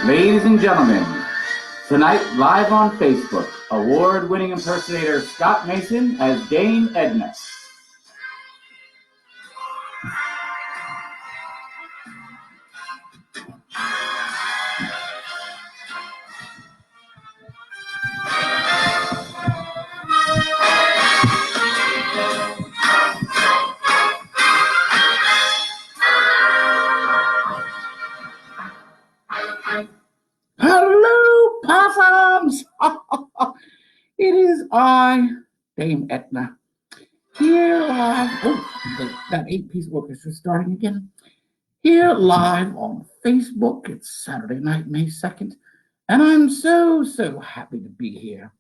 Ladies and gentlemen, tonight live on Facebook, award-winning impersonator Scott Mason as Dame Edna. Hello, possums! It is I, Dame Edna, here live. Oh, that eight-piece orchestra starting again. Here live on Facebook. It's Saturday night, May 2nd, and I'm so happy to be here.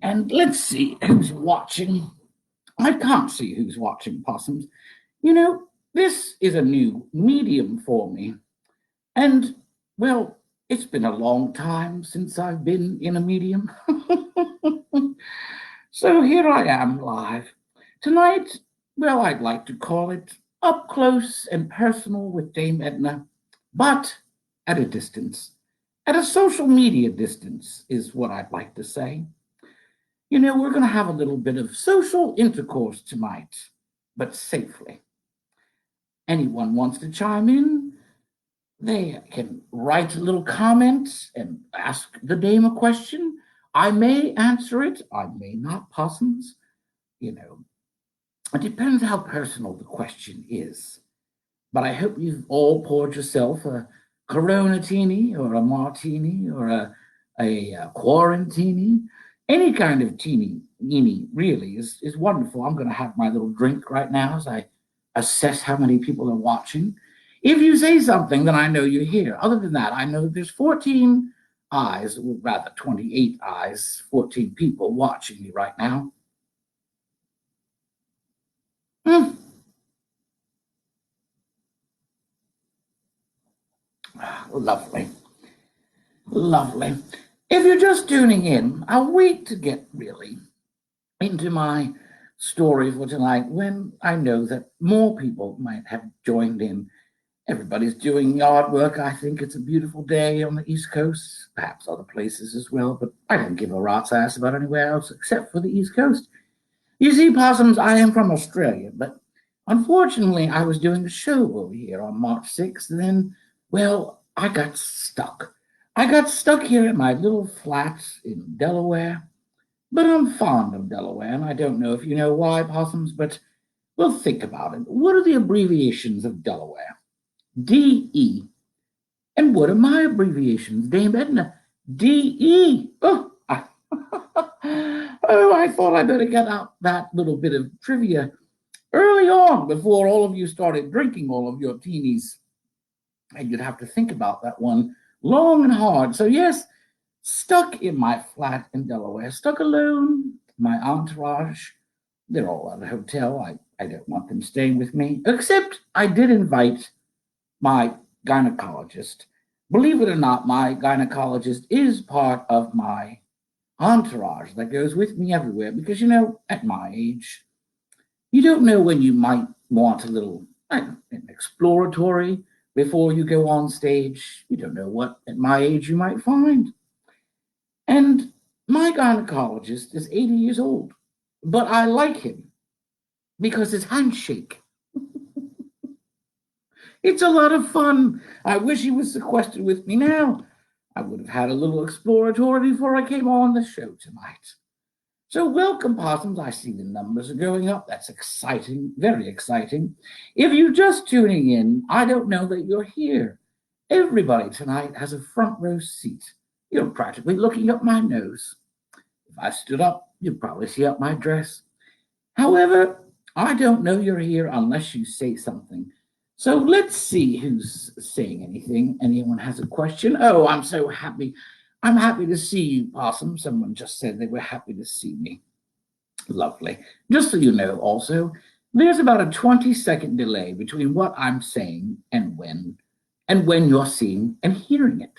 And let's see who's watching. I can't see who's watching, possums. You know, this is a new medium for me. And, well, it's been a long time since I've been in a medium. So here I am live. Tonight, well, I'd like to call it Up Close and Personal with Dame Edna, but at a distance. At a social media distance is what I'd like to say. You know, we're going to have a little bit of social intercourse tonight, but safely. Anyone wants to chime in, they can write a little comment and ask the dame a question. I may answer it, I may not, possums. You know, it depends how personal the question is. But I hope you've all poured yourself a Coronatini or a martini or a quarantini. Any kind of teeny really is wonderful. I'm going to have my little drink right now as I assess how many people are watching. If you say something, then I know you're here. Other than that, I know that there's 14 eyes, or rather 28 eyes, 14 people watching me right now. Lovely. Lovely. If you're just tuning in, I'll wait to get really into my story for tonight when I know that more people might have joined in. Everybody's doing yard work. I think it's a beautiful day on the East Coast, perhaps other places as well, but I don't give a rat's ass about anywhere else except for the East Coast. You see, possums, I am from Australia, but unfortunately, I was doing a show over here on March 6th, and then, well, I got stuck. I got stuck here at my little flat in Delaware, but I'm fond of Delaware, and I don't know if you know why, possums, but well, think about it. What are the abbreviations of Delaware? DE. And what are my abbreviations, Dame Edna? DE. Oh, oh, I thought I better get out that little bit of trivia early on before all of you started drinking all of your teenies. And you'd have to think about that one long and hard. So, yes, stuck in my flat in Delaware, stuck alone, my entourage. They're all at a hotel. I don't want them staying with me, except I did invite my gynecologist. Believe it or not, my gynecologist is part of my entourage that goes with me everywhere because, you know, at my age, you don't know when you might want a little exploratory before you go on stage. You don't know what at my age you might find. And my gynecologist is 80 years old, but I like him because his handshake. It's a lot of fun. I wish he was sequestered with me now. I would have had a little exploratory before I came on the show tonight. So welcome, possums. I see the numbers are going up. That's exciting, very exciting. If you're just tuning in, I don't know that you're here. Everybody tonight has a front row seat. You're practically looking up my nose. If I stood up, you'd probably see up my dress. However, I don't know you're here unless you say something. So let's see who's saying anything. Anyone has a question? Oh, I'm so happy. I'm happy to see you, Possum. Someone just said they were happy to see me. Lovely. Just so you know, also, there's about a 20-second delay between what I'm saying and when you're seeing and hearing it.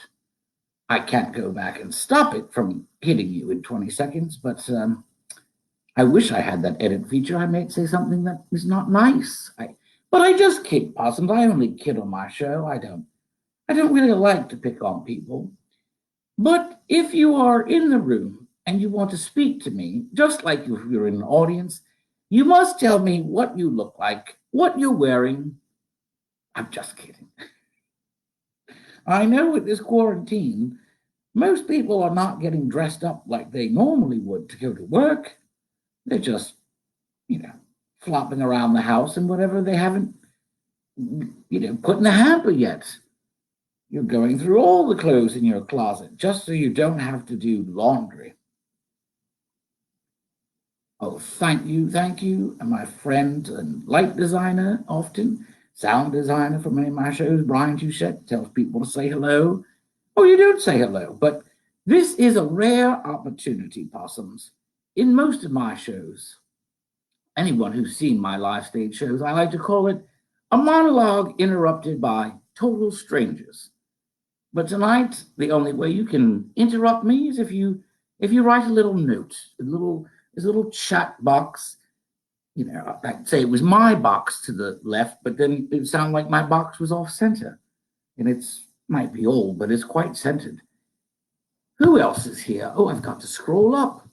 I can't go back and stop it from hitting you in 20 seconds, but I wish I had that edit feature. I might say something that is not nice. But I just kid, possums. I only kid on my show. I I don't really like to pick on people, but if you are in the room and you want to speak to me, just like if you're in an audience, you must tell me what you look like, what you're wearing. I'm just kidding. I know with this quarantine, most people are not getting dressed up like they normally would to go to work. They're just, you know, flopping around the house and whatever they haven't, put in the hamper yet. You're going through all the clothes in your closet just so you don't have to do laundry. Oh, thank you. And my friend and light designer, often sound designer for many of my shows, Brian Touchette, tells people to say hello. Oh, you don't say hello, but this is a rare opportunity, possums. In most of my shows, anyone who's seen my live stage shows, I like to call it a monologue interrupted by total strangers. But tonight, the only way you can interrupt me is if you write a little note, a little chat box. I'd say it was my box to the left, but then it would sound like my box was off center. And it's might be old, but it's quite centered. Who else is here? Oh, I've got to scroll up.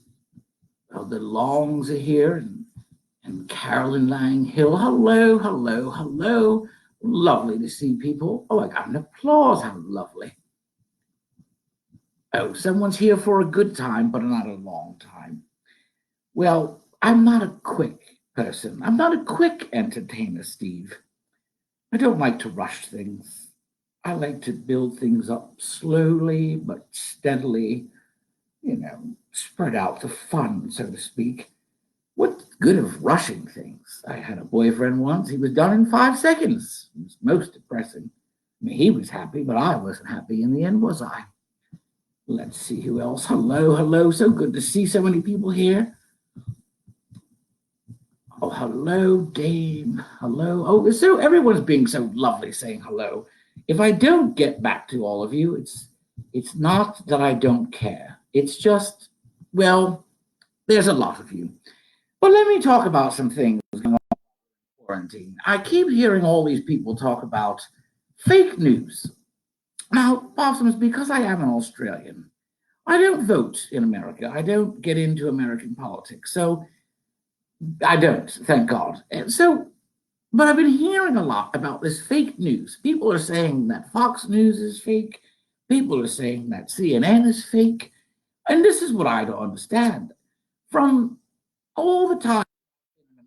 Oh, the Longs are here and Carolyn Lang Hill. Hello, hello, hello. Lovely to see people. Oh, I got an applause. How lovely. Oh, someone's here for a good time, but not a long time. Well, I'm not a quick person. I'm not a quick entertainer, Steve. I don't like to rush things. I like to build things up slowly but steadily, spread out the fun, so to speak. What's good of rushing things? I had a boyfriend once. He was done in 5 seconds. It was most depressing. I mean, he was happy, but I wasn't happy in the end, was I? Let's see who else. Hello, hello. So good to see so many people here. Oh, hello, Dave. Hello. Oh, so everyone's being so lovely saying hello. If I don't get back to all of you, it's not that I don't care. It's just, well, there's a lot of you. But let me talk about some things going on in quarantine. I keep hearing all these people talk about fake news. Now, Possums, because I am an Australian, I don't vote in America. I don't get into American politics. So I don't, thank God. And so, but I've been hearing a lot about this fake news. People are saying that Fox News is fake. People are saying that CNN is fake. And this is what I don't understand. From all the time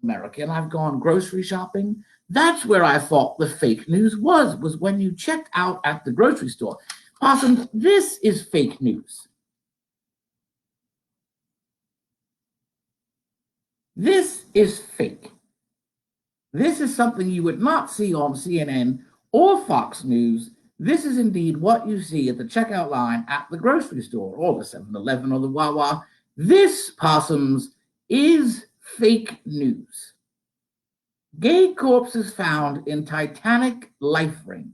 in America, and I've gone grocery shopping, that's where I thought the fake news was when you checked out at the grocery store. Possum, this is fake news. This is fake. This is something you would not see on CNN or Fox News. This is indeed what you see at the checkout line at the grocery store or the 7-Eleven or the Wawa. This, Possums, is fake news. Gay corpses found in Titanic life ring.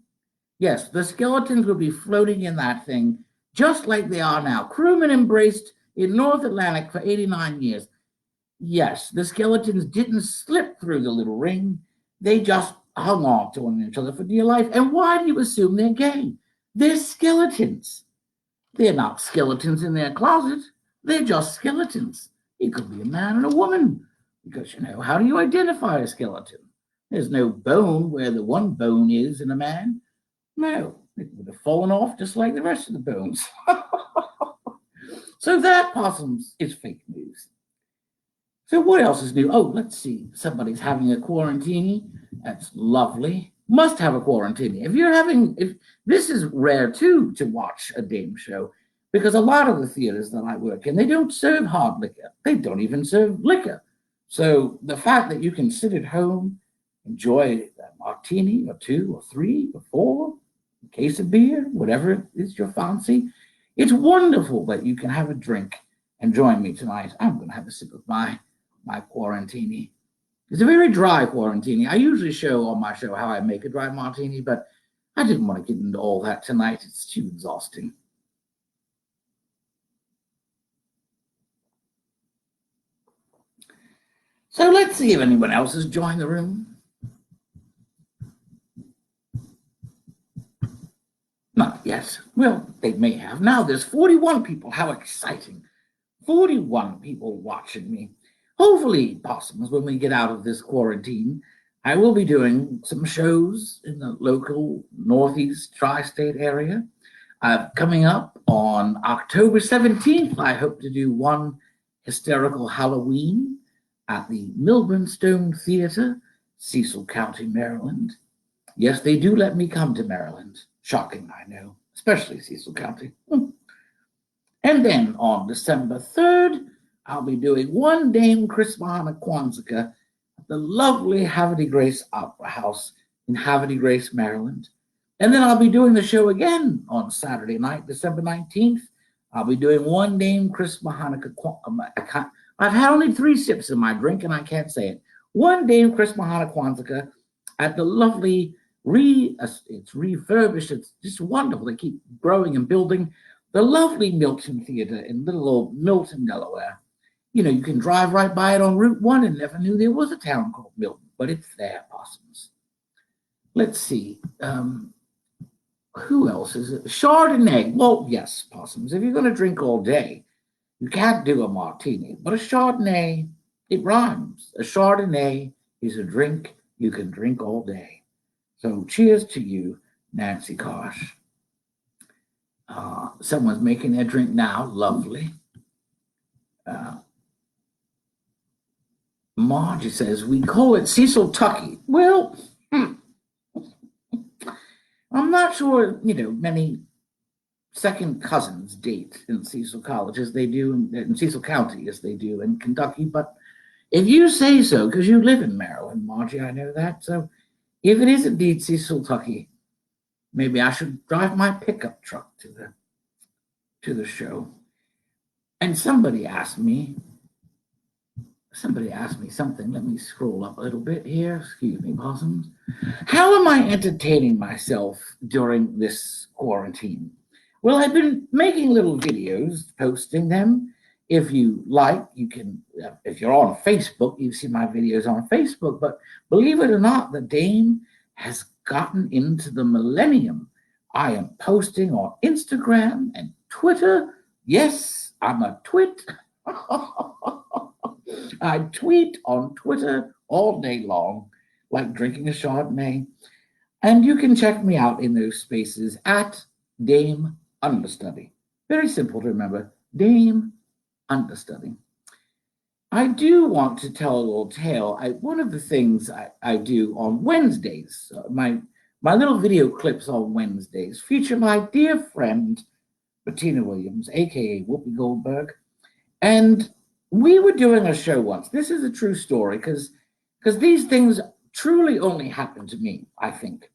Yes, the skeletons will be floating in that thing just like they are now. Crewmen embraced in North Atlantic for 89 years. Yes, the skeletons didn't slip through the little ring. They just hung on to one another for dear life. And why do you assume they're gay? They're skeletons. They're not skeletons in their closet. They're just skeletons. It could be a man and a woman. Because, how do you identify a skeleton? There's no bone where the one bone is in a man. No, it would have fallen off just like the rest of the bones. So that, Possums, is fake news. So what else is new? Oh, let's see. Somebody's having a quarantine. That's lovely. Must have a quarantine. If this is rare too to watch a Dame show, because a lot of the theaters that I work in, they don't serve hard liquor. They don't even serve liquor. So the fact that you can sit at home, enjoy a martini or two or three or four, a case of beer, whatever is your fancy, it's wonderful that you can have a drink and join me tonight. I'm going to have a sip of my quarantini. It's a very dry quarantini. I usually show on my show how I make a dry martini, but I didn't want to get into all that tonight. It's too exhausting. So let's see if anyone else has joined the room. Not yet. Well, they may have. Now there's 41 people. How exciting. 41 people watching me. Hopefully, possums, when we get out of this quarantine, I will be doing some shows in the local Northeast tri state area. Coming up on October 17th, I hope to do one hysterical Halloween at the Milburn Stone Theater, Cecil County, Maryland. Yes, they do let me come to Maryland. Shocking, I know, especially Cecil County. And then on December 3rd, I'll be doing one Dame Christmahana Kwanzaa at the lovely Havre Grace Opera House in Havre Grace, Maryland. And then I'll be doing the show again on Saturday night, December 19th. I'll be doing one Dame Christmahana Kwanzaa. I've had only 3 sips of my drink and I can't say it. One Dame Christmahana Kwanzaa at the lovely it's refurbished. It's just wonderful. They keep growing and building. The lovely Milton Theater in little old Milton, Delaware. You know, you can drive right by it on Route 1 and never knew there was a town called Milton, but it's there, possums. Let's see. Who else is it? Chardonnay. Well, yes, possums. If you're going to drink all day, you can't do a martini, but a Chardonnay, it rhymes. A Chardonnay is a drink you can drink all day. So cheers to you, Nancy Kosh. Someone's making their drink now. Lovely. Margie says, we call it Cecil Tucky. Well, I'm not sure, many second cousins date in Cecil College as they do in Cecil County as they do in Kentucky. But if you say so, because you live in Maryland, Margie, I know that. So if it is indeed Cecil Tucky, maybe I should drive my pickup truck to the show. And somebody asked me something. Let me scroll up a little bit here. Excuse me, possums. How am I entertaining myself during this quarantine? Well, I've been making little videos, posting them. If you like, you can, if you're on Facebook, you see my videos on Facebook. But believe it or not, the Dame has gotten into the millennium. I am posting on Instagram and Twitter. Yes, I'm a twit. I tweet on Twitter all day long, like drinking a Chardonnay. And you can check me out in those spaces at Dame Understudy. Very simple to remember, Dame Understudy. I do want to tell a little tale. One of the things I do on Wednesdays, my little video clips on Wednesdays feature my dear friend, Bettina Williams, aka Whoopi Goldberg. And we were doing a show once. This is a true story because these things truly only happen to me, I think.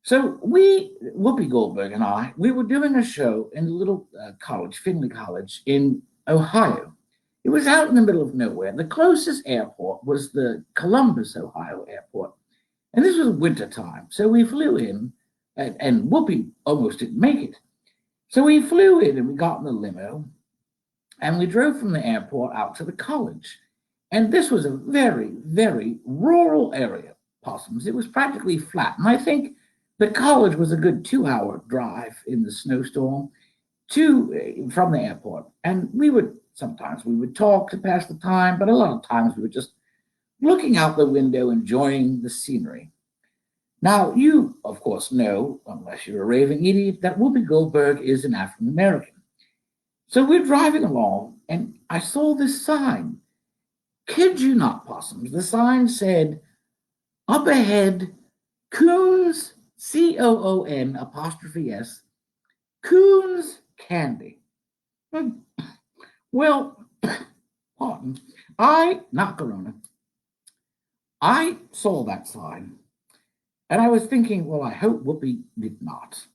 So Whoopi Goldberg and I, we were doing a show in a little college, Findlay College in Ohio. It was out in the middle of nowhere. The closest airport was the Columbus, Ohio airport. And this was winter time. So we flew in, and Whoopi almost didn't make it. So we flew in and we got in the limo, and we drove from the airport out to the college. And this was a very, very rural area, possums. It was practically flat. And I think the college was a good 2-hour drive in the snowstorm from the airport. And sometimes we would talk to pass the time, but a lot of times we were just looking out the window, enjoying the scenery. Now, you, of course, know, unless you're a raving idiot, that Whoopi Goldberg is an African American. So we're driving along, and I saw this sign. Kid you not, possums. The sign said, up ahead, Coons, Coon apostrophe S, Coons Candy. Well, pardon, not Corona, I saw that sign, and I was thinking, well, I hope Whoopi did not.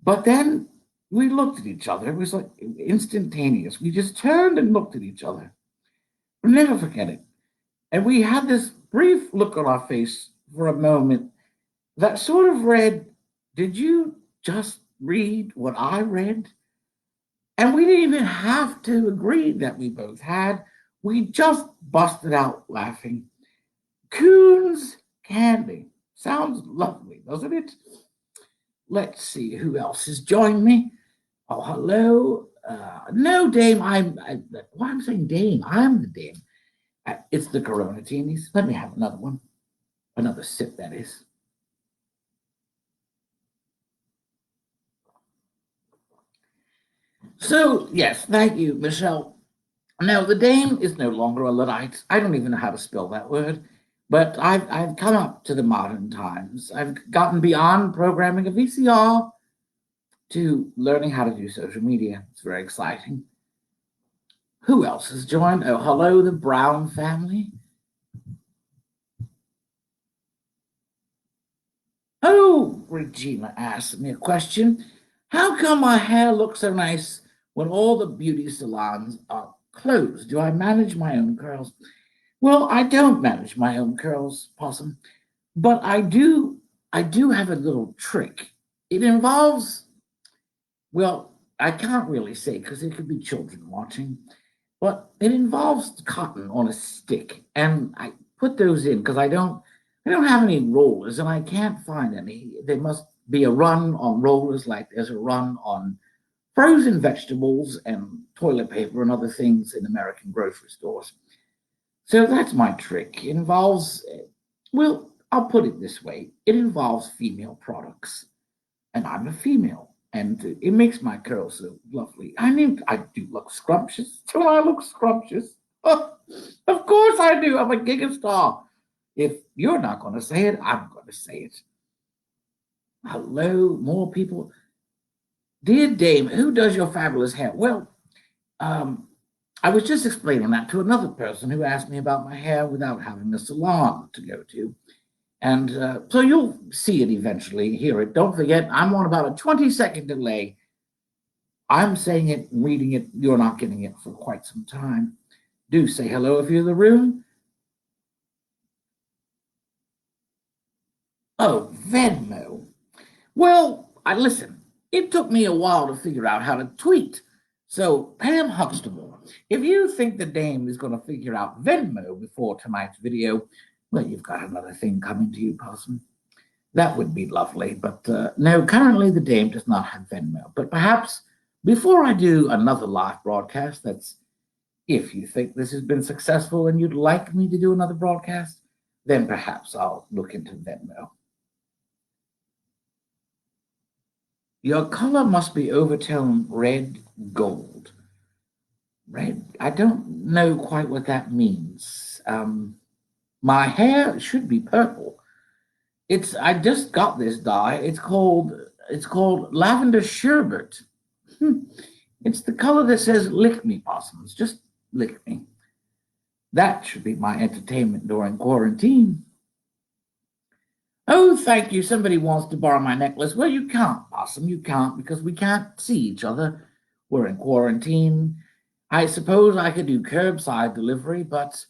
But then we looked at each other. It was like instantaneous. We just turned and looked at each other. We'll never forget it. And we had this brief look on our face for a moment that sort of read, did you just read what I read? And we didn't even have to agree that we both had. We just busted out laughing. Coons Candy. Sounds lovely, doesn't it? let's see who else has joined me. Oh, hello. No, Dame. Why I'm saying Dame? I'm the Dame. It's the Corona Teenies. Let me have another one. Another sip, that is. So, yes, thank you, Michelle. Now, the Dame is no longer a Luddite. I don't even know how to spell that word, but I've come up to the modern times. I've gotten beyond programming a VCR to learning how to do social media. It's very exciting. Who else has joined? Oh, hello, the Brown family. Oh, Regina asked me a question. How come my hair looks so nice when all the beauty salons are closed? Do I manage my own curls? Well, I don't manage my own curls, Possum, but I do have a little trick. It involves, well, I can't really say because there could be children watching, but it involves cotton on a stick, and I put those in because I don't have any rollers, and I can't find any. There must be a run on rollers, like there's a run on frozen vegetables and toilet paper and other things in American grocery stores. So that's my trick. It involves, well, I'll put it this way: it involves female products, and I'm a female, and it makes my curls so lovely. I mean, I do look scrumptious. Do I look scrumptious? Oh, of course I do. I'm a giga star. If you're not going to say it, I'm going to say it. Hello, more people. Dear Dame, who does your fabulous hair? Well, um, I was just explaining that to another person who asked me about my hair without having a salon to go to. And so you'll see it eventually, hear it. Don't forget, I'm on about a 20-second delay. I'm saying it, reading it. You're not getting it for quite some time. Do say hello if you're in the room. Oh, Venmo. Well, I listen. It took me a while to figure out how to tweet. So, Pam Huxtable, if you think the dame is going to figure out Venmo before tonight's video, well, you've got another thing coming to you, Possum. That would be lovely. But no, currently the dame does not have Venmo. But perhaps before I do another live broadcast, that's if you think this has been successful and you'd like me to do another broadcast, then perhaps I'll look into Venmo. Your color must be overtone red gold. Red, I don't know quite what that means. My hair should be purple. I just got this dye. It's called lavender sherbet. Hmm. It's the color that says lick me, possums. Just lick me. That should be my entertainment during quarantine. Oh, thank you. Somebody wants to borrow my necklace. Well, you can't, Possum. You can't because we can't see each other. We're in quarantine. I suppose I could do curbside delivery, but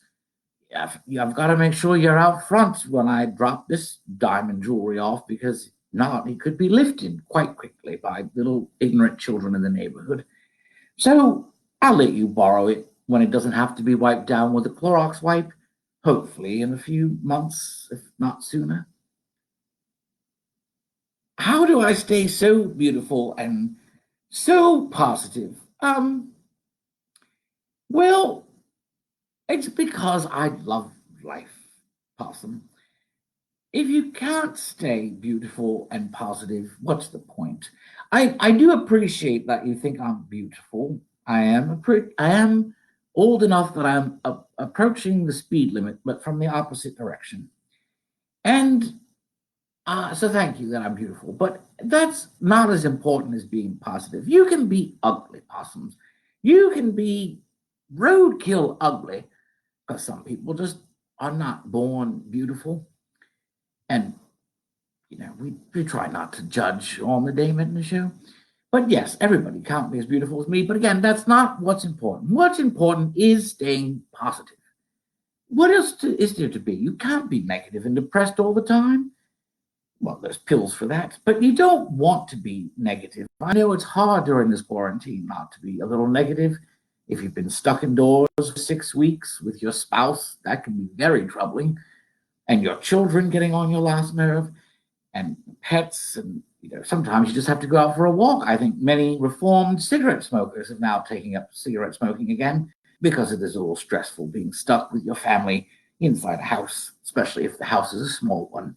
I've got to make sure you're out front when I drop this diamond jewelry off because not, it could be lifted quite quickly by little ignorant children in the neighborhood. So I'll let you borrow it when it doesn't have to be wiped down with a Clorox wipe, hopefully in a few months, if not sooner. How do I stay so beautiful and so positive? Well, it's because I love life, Possum. If you can't stay beautiful and positive, what's the point? I do appreciate that you think I'm beautiful. I am old enough that I'm approaching the speed limit, but from the opposite direction. And so thank you that I'm beautiful, but that's not as important as being positive. You can be ugly, possums. You can be roadkill ugly, because some people just are not born beautiful. And we try not to judge on the Dame Edna show. But yes, everybody can't be as beautiful as me. But again, that's not what's important. What's important is staying positive. What else is there to be? You can't be negative and depressed all the time. Well, there's pills for that, but you don't want to be negative. I know it's hard during this quarantine not to be a little negative. If you've been stuck indoors for 6 weeks with your spouse, that can be very troubling. And your children getting on your last nerve, and pets, and Sometimes you just have to go out for a walk. I think many reformed cigarette smokers are now taking up cigarette smoking again because it is all stressful being stuck with your family inside a house, especially if the house is a small one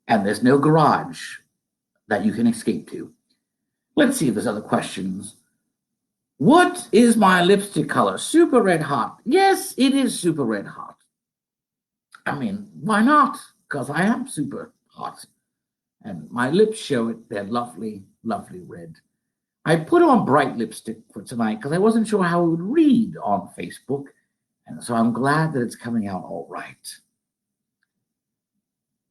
and there's no garage that you can escape to. Let's see if there's other questions. What is my lipstick color? Super red hot. Yes, it is super red hot. I mean, why not? Because I am super hot. And my lips show it. They're lovely, lovely red. I put on bright lipstick for tonight because I wasn't sure how it would read on Facebook. And so I'm glad that it's coming out all right.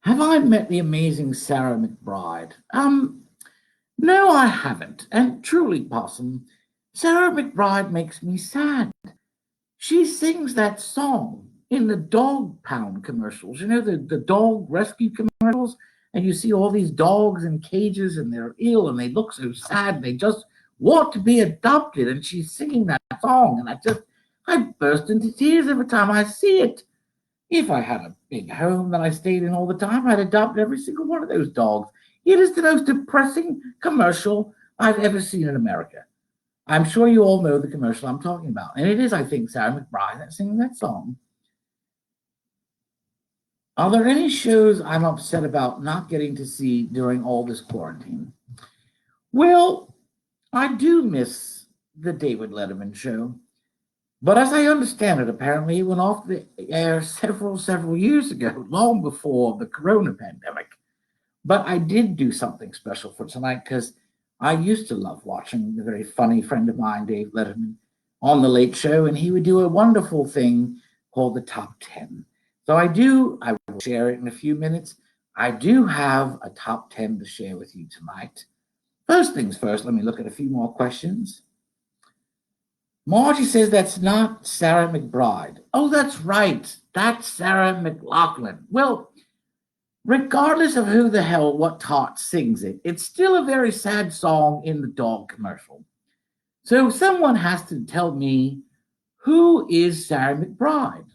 Have I met the amazing Sarah McBride? No, I haven't. And truly, Possum, Sarah McBride makes me sad. She sings that song in the dog pound commercials, the dog rescue commercials, and you see all these dogs in cages and they're ill and they look so sad. They just want to be adopted. And she's singing that song. And I burst into tears every time I see it. If I had a big home that I stayed in all the time, I'd adopt every single one of those dogs. It is the most depressing commercial I've ever seen in America. I'm sure you all know the commercial I'm talking about. And it is, I think, Sarah McBride that's singing that song. Are there any shows I'm upset about not getting to see during all this quarantine? Well, I do miss the David Letterman show. But as I understand it, apparently it went off the air several years ago, long before the corona pandemic. But I did do something special for tonight because I used to love watching the very funny friend of mine, Dave Letterman, on The Late Show, and he would do a wonderful thing called the Top 10. So I will share it in a few minutes. I do have a top 10 to share with you tonight. First things first, let me look at a few more questions. Margie says that's not Sarah McBride. Oh, that's right. That's Sarah McLachlan. Well, regardless of who the hell, what tot sings it, it's still a very sad song in the dog commercial. So someone has to tell me who is Sarah McBride.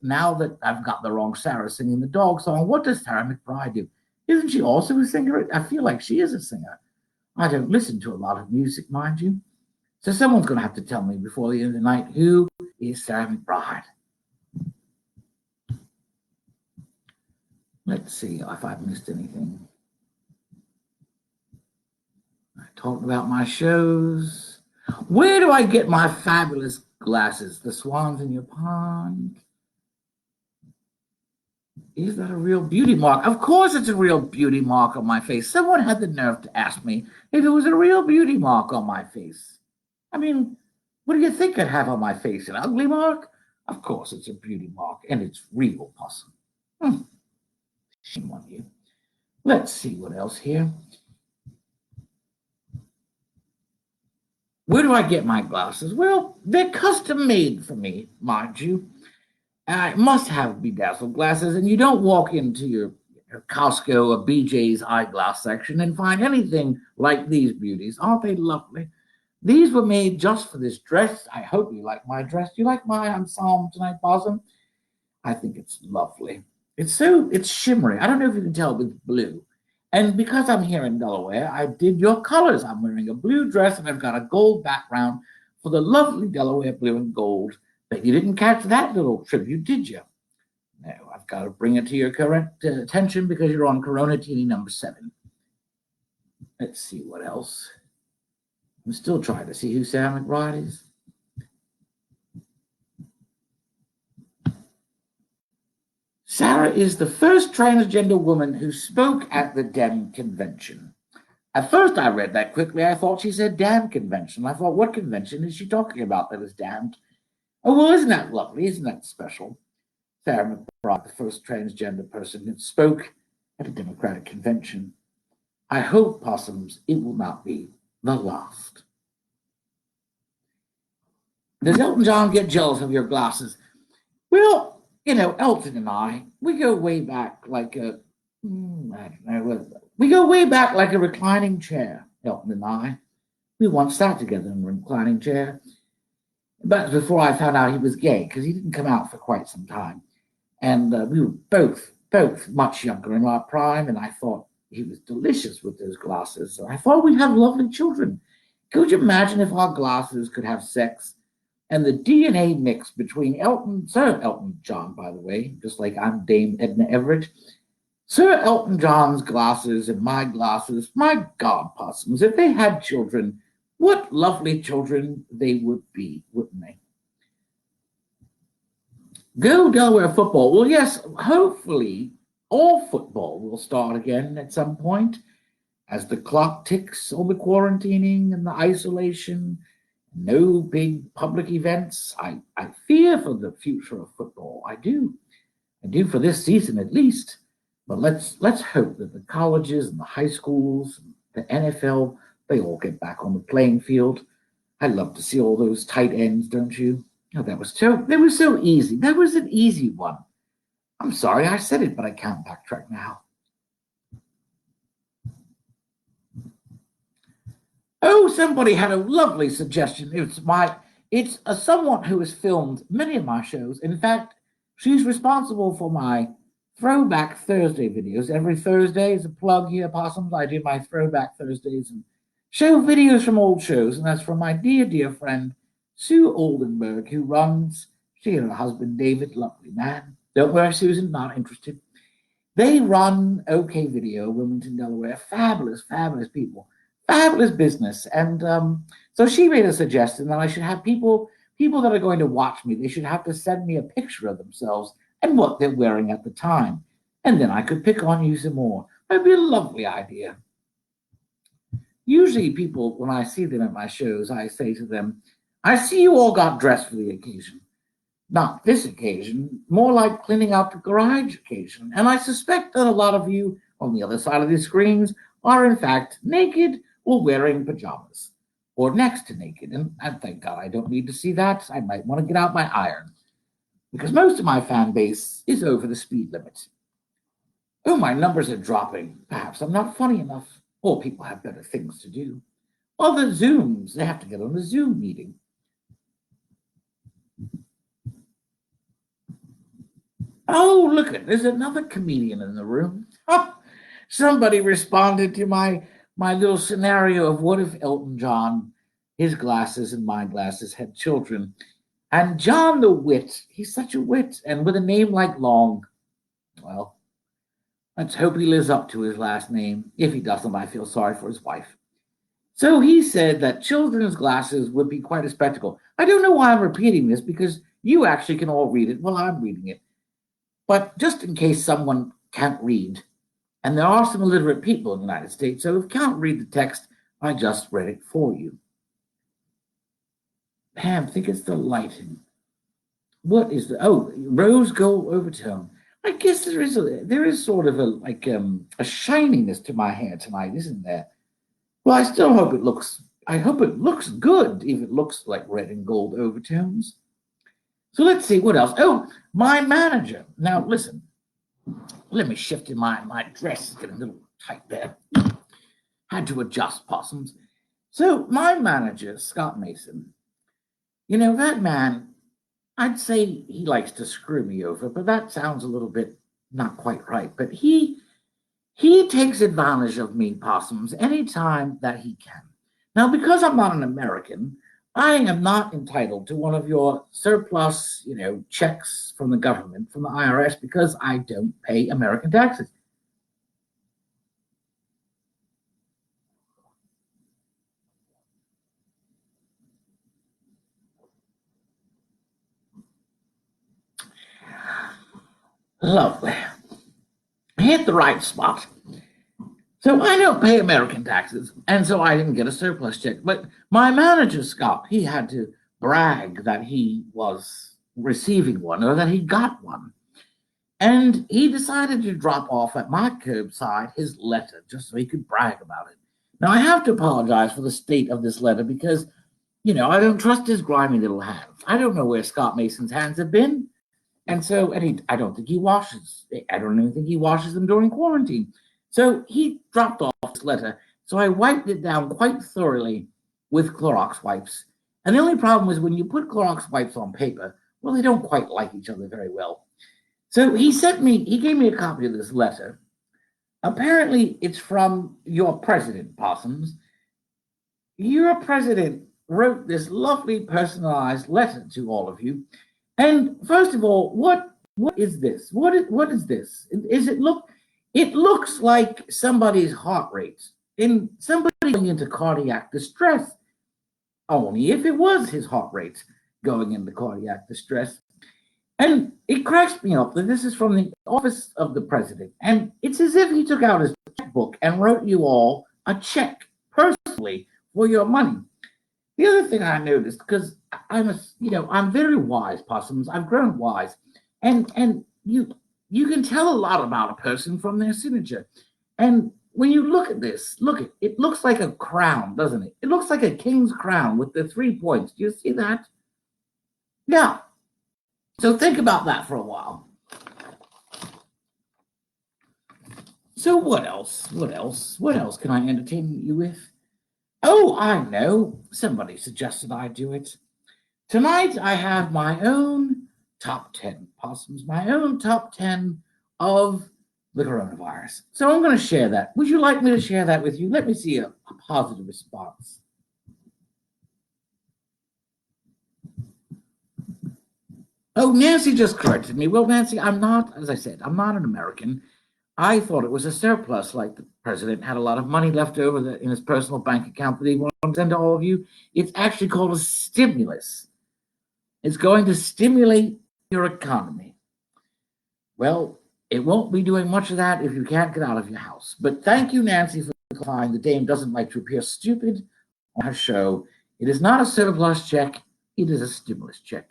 Now that I've got the wrong Sarah singing the dog song, what does Sarah McBride do? Isn't she also a singer? I feel like she is a singer. I don't listen to a lot of music, mind you. So someone's going to have to tell me before the end of the night who is Sarah McBride. Let's see if I've missed anything. I talked about my shows. Where do I get my fabulous glasses? The swans in your pond. Is that a real beauty mark? Of course it's a real beauty mark on my face. Someone had the nerve to ask me if it was a real beauty mark on my face. I mean, what do you think I'd have on my face? An ugly mark? Of course it's a beauty mark, and it's real, Possum. Shame on you. Let's see what else here. Where do I get my glasses? Well, they're custom made for me, mind you. I must have bedazzled glasses, and you don't walk into your Costco or BJ's eyeglass section and find anything like these beauties. Aren't they lovely? These were made just for this dress. I hope you like my dress. Do you like my ensemble tonight, Possum? I think it's lovely. It's shimmery. I don't know if you can tell with blue. And because I'm here in Delaware, I did your colors. I'm wearing a blue dress and I've got a gold background for the lovely Delaware blue and gold. But you didn't catch that little tribute, did you? No, I've got to bring it to your correct attention because you're on Corona TV number 7. Let's see what else. I'm still trying to see who Sarah McBride is. Sarah is the first transgender woman who spoke at the DEM convention. At first, I read that quickly. I thought she said damn convention. I thought, what convention is she talking about that is damned? Oh, well, isn't that lovely? Isn't that special? Sarah McBride, the first transgender person who spoke at a Democratic convention. I hope, Possums, it will not be the last. Does Elton John get jealous of your glasses? Well, Elton and I, we go way back like a, I don't know, we go way back like a reclining chair, Elton and I. We once sat together in a reclining chair. But before I found out he was gay, because he didn't come out for quite some time. And we were both much younger in our prime, and I thought, he was delicious with those glasses. I thought we'd have lovely children. Could you imagine if our glasses could have sex? And the DNA mix between Sir Elton John, by the way, just like I'm Dame Edna Everett, Sir Elton John's glasses and my glasses, my God, possums, if they had children, what lovely children they would be, wouldn't they? Go Delaware football. Well, yes, hopefully all football will start again at some point as the clock ticks, all the quarantining and the isolation, no big public events. I fear for the future of football. I do. I do for this season at least. But let's hope that the colleges and the high schools, the NFL, they all get back on the playing field. I love to see all those tight ends, don't you? Oh, that was so easy. That was an easy one. I'm sorry I said it, but I can't backtrack now. Oh, somebody had a lovely suggestion. It's a someone who has filmed many of my shows. In fact, she's responsible for my Throwback Thursday videos. Every Thursday is a plug here, Possums. I do my Throwback Thursdays and show videos from old shows, and that's from my dear friend Sue Oldenburg, who runs, she and her husband David, lovely man. Don't worry, Susan, not interested. They run OK Video, Wilmington, Delaware. Fabulous people. Fabulous business. And so she made a suggestion that I should have people that are going to watch me, they should have to send me a picture of themselves and what they're wearing at the time. And then I could pick on you some more. That'd be a lovely idea. Usually people, when I see them at my shows, I say to them, I see you all got dressed for the occasion. Not this occasion, more like cleaning out the garage occasion. And I suspect that a lot of you on the other side of the screens are in fact naked or wearing pajamas or next to naked. And thank God I don't need to see that. I might want to get out my iron because most of my fan base is over the speed limit. Oh, my numbers are dropping. Perhaps I'm not funny enough, or people have better things to do. Or the Zooms, they have to get on a Zoom meeting. Oh, look at there's another comedian in the room. Oh, somebody responded to my little scenario of what if Elton John, his glasses and my glasses had children. And John the Wit, he's such a wit, and with a name like Long, well, let's hope he lives up to his last name. If he doesn't, I feel sorry for his wife. So he said that children's glasses would be quite a spectacle. I don't know why I'm repeating this because you actually can all read it while I'm reading it. But just in case someone can't read, and there are some illiterate people in the United States, so if you can't read the text, I just read it for you. Pam, think it's the lighting. What is the rose gold overtone? I guess there is sort of a shininess to my hair tonight, isn't there? Well, I still hope it looks. I hope it looks good if it looks like red and gold overtones. So let's see what else. Oh, my manager. Now listen, let me shift in my dress. It's getting a little tight there. Had to adjust, possums. So my manager, Scott Mason, that man, I'd say he likes to screw me over, but that sounds a little bit not quite right. But he takes advantage of me, possums, anytime that he can. Now, because I'm not an American, I am not entitled to one of your surplus, checks from the government, from the IRS, because I don't pay American taxes. Lovely. Hit the right spot. So I don't pay American taxes, and so I didn't get a surplus check. But my manager, Scott, he had to brag that he was receiving one or that he got one. And he decided to drop off at my curbside his letter just so he could brag about it. Now, I have to apologize for the state of this letter because, I don't trust his grimy little hands. I don't know where Scott Mason's hands have been. I don't think he washes. I don't even think he washes them during quarantine. So he dropped off this letter. So I wiped it down quite thoroughly with Clorox wipes. And the only problem was when you put Clorox wipes on paper, well, they don't quite like each other very well. So he gave me a copy of this letter. Apparently, it's from your president, Possums. Your president wrote this lovely personalized letter to all of you. And first of all, what is this? What is this? Is it look? It looks like somebody's heart rate in somebody going into cardiac distress. Only if it was his heart rate going into cardiac distress. And it cracks me up that this is from the office of the president. And it's as if he took out his checkbook and wrote you all a check personally for your money. The other thing I noticed, because I'm very wise, Possums. I've grown wise. And you can tell a lot about a person from their signature. And when you look at this, it looks like a crown, doesn't it? It looks like a king's crown with the 3 points. Do you see that? Yeah. So think about that for a while. So what else? What else? What else can I entertain you with? Oh, I know. Somebody suggested I do it. Tonight I have my own top 10 possums, my own top 10 of the coronavirus. So I'm going to share that. Would you like me to share that with you? Let me see a positive response. Oh, Nancy just corrected me. Well, Nancy, I'm not, as I said, I'm not an American. I thought it was a surplus, like the president had a lot of money left over in his personal bank account that he wanted to send to all of you. It's actually called a stimulus. It's going to stimulate your economy. Well, it won't be doing much of that if you can't get out of your house. But thank you, Nancy, for clarifying. The dame doesn't like to appear stupid on her show. It is not a surplus check, it is a stimulus check.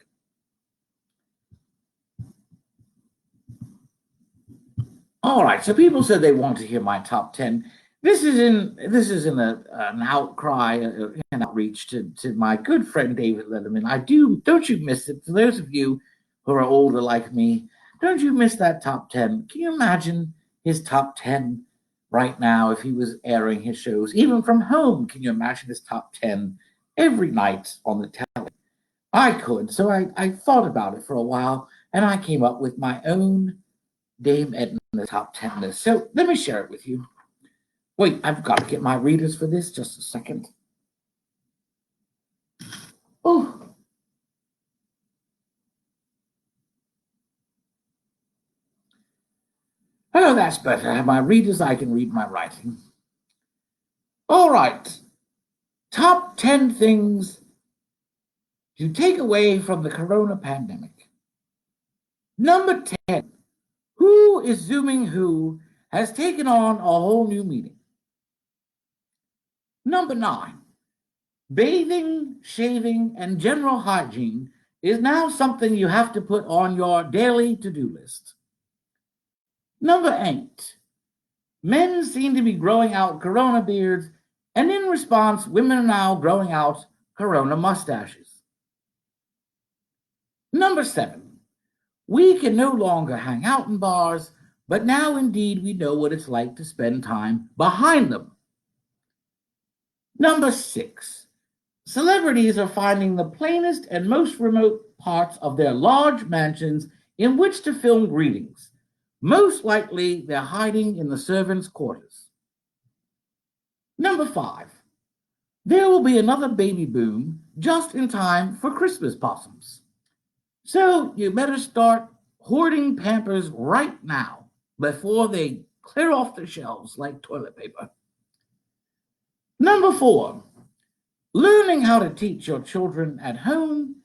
All right, so people said they want to hear my top 10. This is in an outcry, an outreach to my good friend David Letterman. Don't you miss it? For those of you who are older like me, don't you miss that top 10? Can you imagine his top 10 right now if he was airing his shows? Even from home, can you imagine his top 10 every night on the telly? I could. So I thought about it for a while and I came up with my own Dame Edna top 10 list. So let me share it with you. Wait, I've got to get my readers for this. Just a second. Oh. Oh, that's better. I have my readers. I can read my writing. All right. Top 10 things to take away from the corona pandemic. Number 10. Who is Zooming who has taken on a whole new meaning. Number 9. Bathing, shaving, and general hygiene is now something you have to put on your daily to-do list. Number 8. Men seem to be growing out corona beards, and in response, women are now growing out corona mustaches. Number 7. We can no longer hang out in bars, but now indeed we know what it's like to spend time behind them. Number 6. Celebrities are finding the plainest and most remote parts of their large mansions in which to film greetings. Most likely, they're hiding in the servants' quarters. Number 5. There will be another baby boom just in time for Christmas possums. So you better start hoarding Pampers right now before they clear off the shelves like toilet paper. Number 4. Learning how to teach your children at home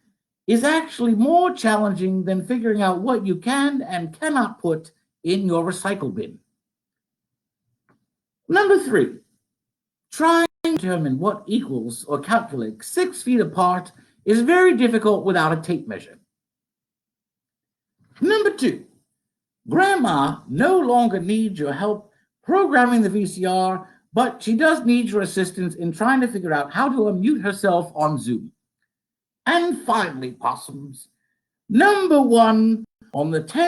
is actually more challenging than figuring out what you can and cannot put in your recycle bin. Number 3. Trying to determine what equals or calculate 6 feet apart is very difficult without a tape measure. Number 2. Grandma no longer needs your help programming the VCR, but she does need your assistance in trying to figure out how to unmute herself on Zoom. And finally, possums, number 1 on the 10